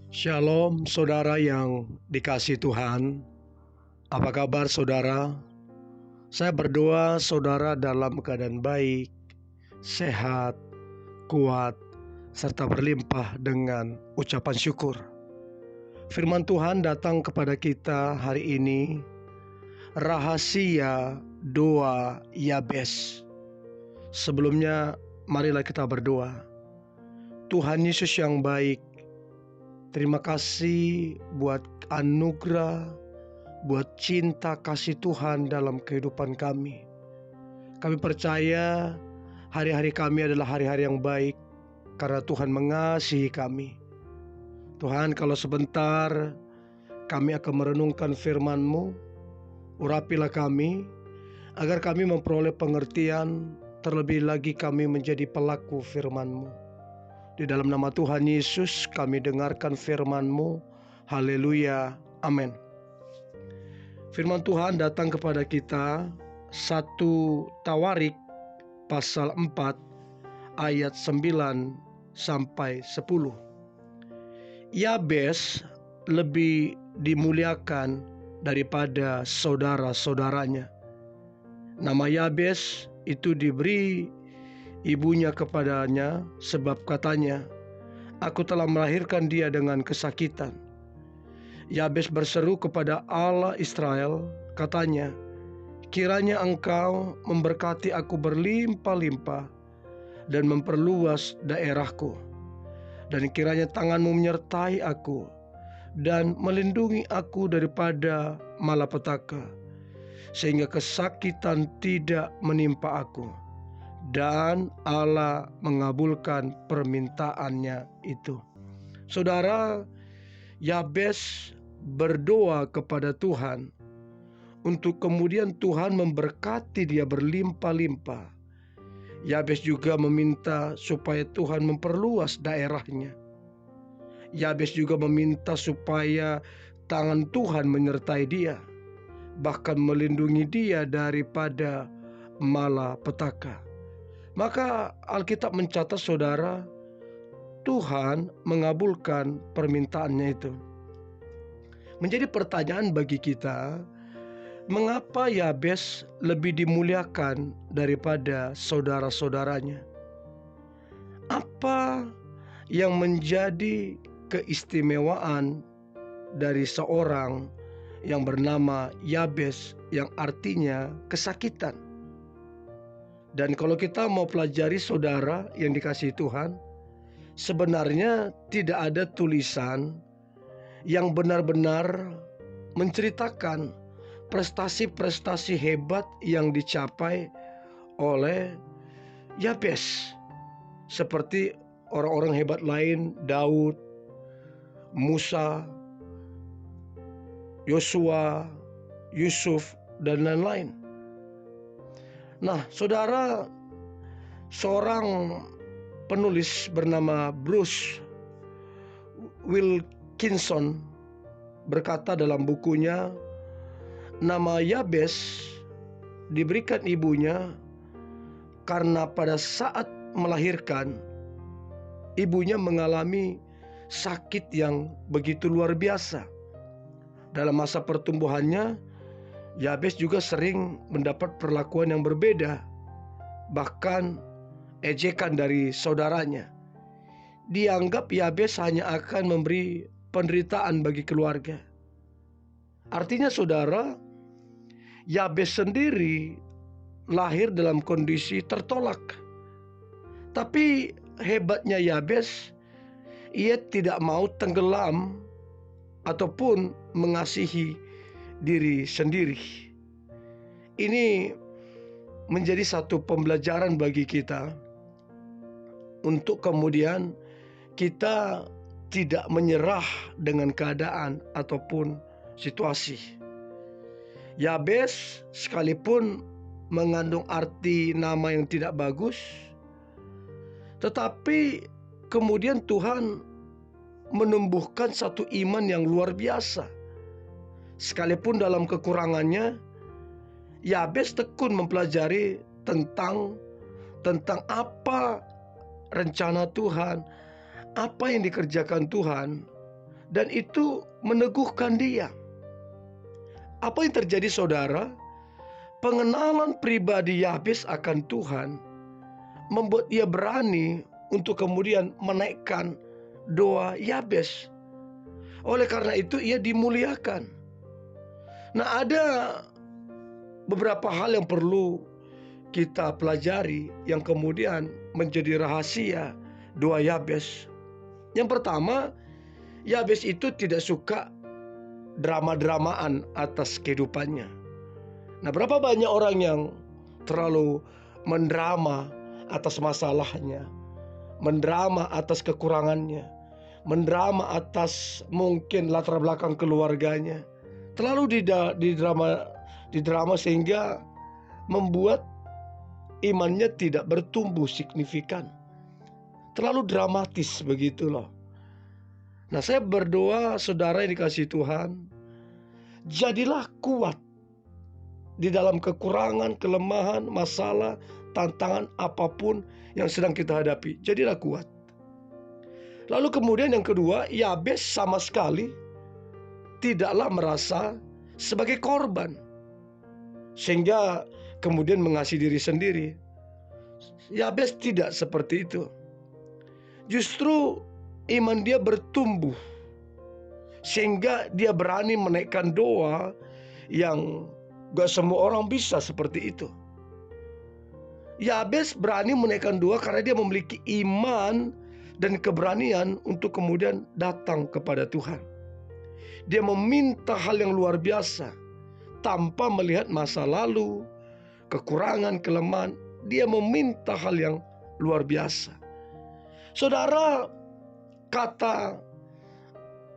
Shalom saudara yang dikasihi Tuhan. Apa kabar saudara? Saya berdoa saudara dalam keadaan baik, sehat, kuat, serta berlimpah dengan ucapan syukur. Firman Tuhan datang kepada kita hari ini, rahasia doa Yabes. Sebelumnya marilah kita berdoa. Tuhan Yesus yang baik, terima kasih buat anugerah, buat cinta kasih Tuhan dalam kehidupan kami. Kami percaya hari-hari kami adalah hari-hari yang baik karena Tuhan mengasihi kami. Tuhan, kalau sebentar kami akan merenungkan firman-Mu, urapilah kami agar kami memperoleh pengertian, terlebih lagi kami menjadi pelaku firman-Mu. Di dalam nama Tuhan Yesus kami dengarkan firman-Mu. Haleluya. Amin. Firman Tuhan datang kepada kita 1 Tawarik pasal 4 ayat 9 sampai 10. Yabes lebih dimuliakan daripada saudara-saudaranya. Nama Yabes itu diberi ibunya kepadanya sebab katanya, "Aku telah melahirkan dia dengan kesakitan." Yabes berseru kepada Allah Israel, katanya, "Kiranya Engkau memberkati aku berlimpah-limpah dan memperluas daerahku, dan kiranya tangan-Mu menyertai aku dan melindungi aku daripada malapetaka, sehingga kesakitan tidak menimpa aku." Dan Allah mengabulkan permintaannya itu. Saudara, Yabes berdoa kepada Tuhan untuk kemudian Tuhan memberkati dia berlimpah-limpah. Yabes juga meminta supaya Tuhan memperluas daerahnya. Yabes juga meminta supaya tangan Tuhan menyertai dia, bahkan melindungi dia daripada malapetaka. Maka Alkitab mencatat saudara, Tuhan mengabulkan permintaannya itu. Menjadi pertanyaan bagi kita, mengapa Yabes lebih dimuliakan daripada saudara-saudaranya? Apa yang menjadi keistimewaan dari seorang yang bernama Yabes yang artinya kesakitan? Dan kalau kita mau pelajari saudara yang dikasihi Tuhan, sebenarnya tidak ada tulisan yang benar-benar menceritakan prestasi-prestasi hebat yang dicapai oleh Yabes. Seperti orang-orang hebat lain, Daud, Musa, Yosua, Yusuf, dan lain-lain. Nah, saudara, seorang penulis bernama Bruce Wilkinson berkata dalam bukunya, nama Yabes diberikan ibunya karena pada saat melahirkan, ibunya mengalami sakit yang begitu luar biasa. Dalam masa pertumbuhannya, Yabes juga sering mendapat perlakuan yang berbeda, bahkan ejekan dari saudaranya. Dianggap Yabes hanya akan memberi penderitaan bagi keluarga. Artinya saudara, Yabes sendiri lahir dalam kondisi tertolak. Tapi hebatnya Yabes, ia tidak mau tenggelam ataupun mengasihi diri sendiri. Ini menjadi satu pembelajaran bagi kita untuk kemudian kita tidak menyerah dengan keadaan ataupun situasi. Yabes sekalipun mengandung arti nama yang tidak bagus, tetapi kemudian Tuhan menumbuhkan satu iman yang luar biasa. Sekalipun dalam kekurangannya, Yabes tekun mempelajari tentang apa rencana Tuhan, apa yang dikerjakan Tuhan dan itu meneguhkan dia. Apa yang terjadi saudara? Pengenalan pribadi Yabes akan Tuhan membuat ia berani untuk kemudian menaikkan doa Yabes. Oleh karena itu ia dimuliakan. Nah, ada beberapa hal yang perlu kita pelajari yang kemudian menjadi rahasia doa Yabes. Yang pertama, Yabes itu tidak suka drama-dramaan atas kehidupannya. Nah, berapa banyak orang yang terlalu mendrama atas masalahnya, mendrama atas kekurangannya, mendrama atas mungkin latar belakang keluarganya, terlalu didrama sehingga membuat imannya tidak bertumbuh signifikan. Terlalu dramatis begitu loh. Nah, saya berdoa saudara yang dikasihi Tuhan, jadilah kuat di dalam kekurangan, kelemahan, masalah, tantangan apapun yang sedang kita hadapi. Jadilah kuat. Lalu kemudian yang kedua, Yabes sama sekali tidaklah merasa sebagai korban, sehingga kemudian mengasihi diri sendiri. Yabes tidak seperti itu. Justru iman dia bertumbuh, sehingga dia berani menaikkan doa yang gak semua orang bisa seperti itu. Yabes berani menaikkan doa karena dia memiliki iman dan keberanian untuk kemudian datang kepada Tuhan. Dia meminta hal yang luar biasa tanpa melihat masa lalu, kekurangan, kelemahan. Dia meminta hal yang luar biasa. Saudara, kata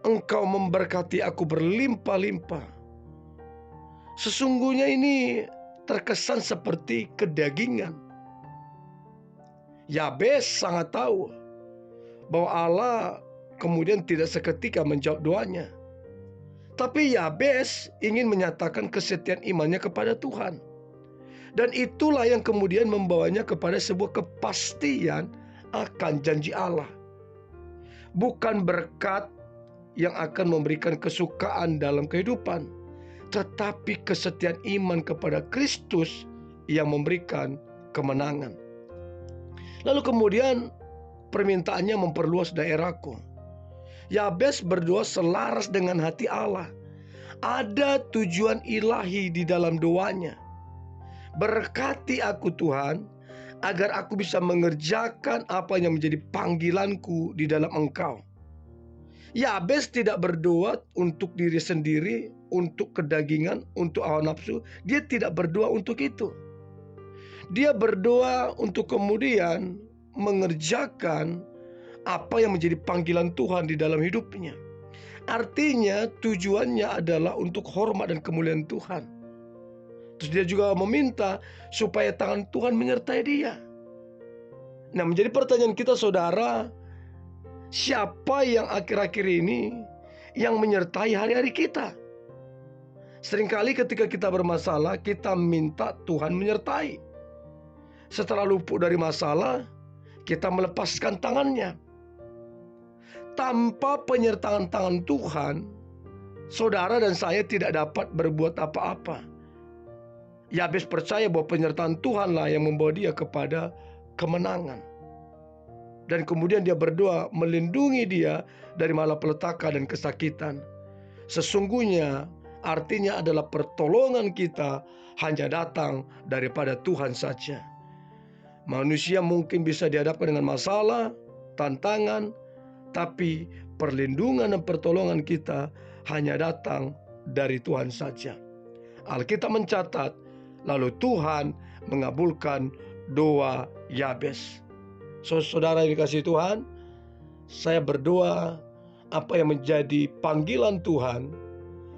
engkau memberkati aku berlimpah-limpah, sesungguhnya ini terkesan seperti kedagingan. Yabes sangat tahu bahwa Allah kemudian tidak seketika menjawab doanya. Tapi Yabes ingin menyatakan kesetiaan imannya kepada Tuhan. Dan itulah yang kemudian membawanya kepada sebuah kepastian akan janji Allah. Bukan berkat yang akan memberikan kesukaan dalam kehidupan, tetapi kesetiaan iman kepada Kristus yang memberikan kemenangan. Lalu kemudian permintaannya memperluas daerahku. Yabes berdoa selaras dengan hati Allah. Ada tujuan ilahi di dalam doanya. Berkati aku Tuhan, agar aku bisa mengerjakan apa yang menjadi panggilanku di dalam Engkau. Yabes tidak berdoa untuk diri sendiri, untuk kedagingan, untuk hawa nafsu. Dia tidak berdoa untuk itu. Dia berdoa untuk kemudian mengerjakan apa yang menjadi panggilan Tuhan di dalam hidupnya. Artinya tujuannya adalah untuk hormat dan kemuliaan Tuhan. Terus dia juga meminta supaya tangan Tuhan menyertai dia. Nah, menjadi pertanyaan kita saudara, siapa yang akhir-akhir ini yang menyertai hari-hari kita? Seringkali ketika kita bermasalah, kita minta Tuhan menyertai. Setelah luput dari masalah, kita melepaskan tangannya. Tanpa penyertaan tangan Tuhan, saudara dan saya tidak dapat berbuat apa-apa. Yabes percaya bahwa penyertaan Tuhanlah yang membawa dia kepada kemenangan. Dan kemudian dia berdoa melindungi dia dari malapetaka dan kesakitan. Sesungguhnya artinya adalah pertolongan kita hanya datang daripada Tuhan saja. Manusia mungkin bisa dihadapkan dengan masalah, tantangan, tapi perlindungan dan pertolongan kita hanya datang dari Tuhan saja. Alkitab mencatat, lalu Tuhan mengabulkan doa Yabes. Saudara yang dikasihi Tuhan, saya berdoa apa yang menjadi panggilan Tuhan,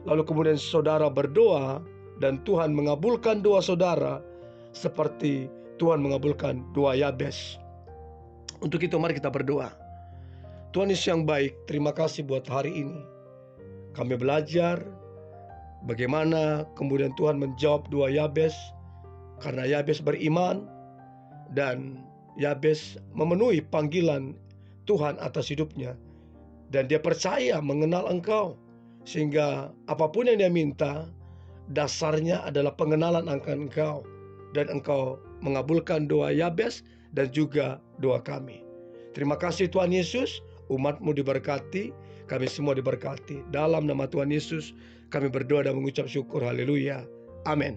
lalu kemudian saudara berdoa dan Tuhan mengabulkan doa saudara seperti Tuhan mengabulkan doa Yabes. Untuk itu mari kita berdoa. Tuhan Yesus yang baik, terima kasih buat hari ini. Kami belajar bagaimana kemudian Tuhan menjawab doa Yabes, karena Yabes beriman dan Yabes memenuhi panggilan Tuhan atas hidupnya. Dan dia percaya mengenal Engkau, sehingga apapun yang dia minta, dasarnya adalah pengenalan akan Engkau. Dan Engkau mengabulkan doa Yabes dan juga doa kami. Terima kasih Tuhan Yesus, umat-Mu diberkati, kami semua diberkati. Dalam nama Tuhan Yesus kami berdoa dan mengucap syukur, haleluya, amin.